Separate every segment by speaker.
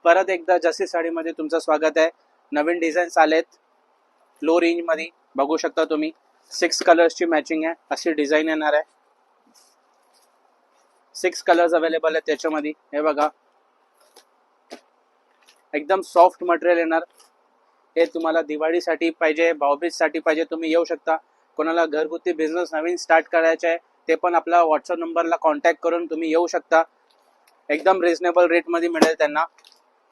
Speaker 1: परत एकदा जस्सी साडीमध्ये तुमचं स्वागत आहे. नवीन डिझाईन्स आलेत लो रेंजमध्ये, बघू शकता तुम्ही. 6 कलर्सची मॅचिंग आहे, अशी डिझाईन येणार आहे. 6 कलर्स अवेलेबल आहेत त्याच्यामध्ये. हे बघा, एकदम सॉफ्ट मटेरियल येणार. हे तुम्हाला दिवाळीसाठी पाहिजे, भाऊबीजसाठी पाहिजे, तुम्ही येऊ शकता. कोणाला घरगुती बिझनेस नवीन स्टार्ट करायचा आहे ते पण आपला व्हॉट्सअप नंबरला कॉन्टॅक्ट करून तुम्ही येऊ शकता. एकदम रिझनेबल रेटमध्ये मिळेल त्यांना.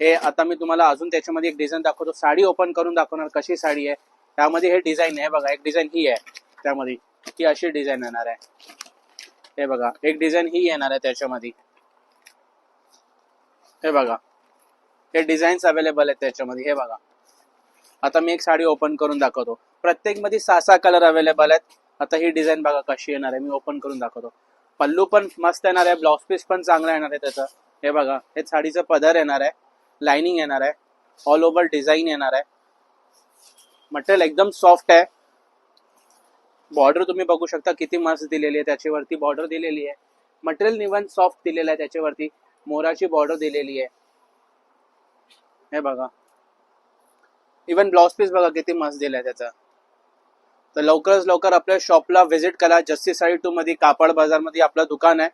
Speaker 1: हे आता मी तुम्हाला अजून त्याच्यामध्ये एक डिझाईन दाखवतो. साडी ओपन करून दाखवणार कशी साडी आहे. त्यामध्ये हे डिझाईन आहे बघा, एक डिझाईन ही आहे त्यामध्ये, ही अशी डिझाईन येणार आहे. हे बघा, एक डिझाईन ही येणार आहे त्याच्यामध्ये. हे बघा, हे डिझाईन्स अवेलेबल आहेत त्याच्यामध्ये. हे बघा, आता मी एक साडी ओपन करून दाखवतो. प्रत्येक मध्ये 6 कलर अवेलेबल आहेत. आता ही डिझाईन बघा कशी येणार आहे, मी ओपन करून दाखवतो. पल्लू पण मस्त येणार आहे, ब्लाउज पीस पण चांगला येणार आहे त्याचं. हे बघा, हे साडीचं पदर येणार आहे, लाइनिंग येणार आहे, ऑल ओव्हर डिझाईन येणार आहे. मटेरियल एकदम सॉफ्ट आहे. बॉर्डर तुम्ही बघू शकता किती मस्त दिलेली आहे, त्याच्यावरती बॉर्डर दिलेली आहे. मटेरियल निवन सॉफ्ट दिलेलं आहे, त्याच्यावरती मोराची बॉर्डर दिलेली आहे. हे बघा, इवन ब्लाउज पीस बघा किती मस्त दिलाय त्याचा. तर लवकरच लवकर आपल्या शॉपला व्हिजिट करा. जस्सी साडी 2 मध्ये कापड बाजार मध्ये आपलं दुकान आहे.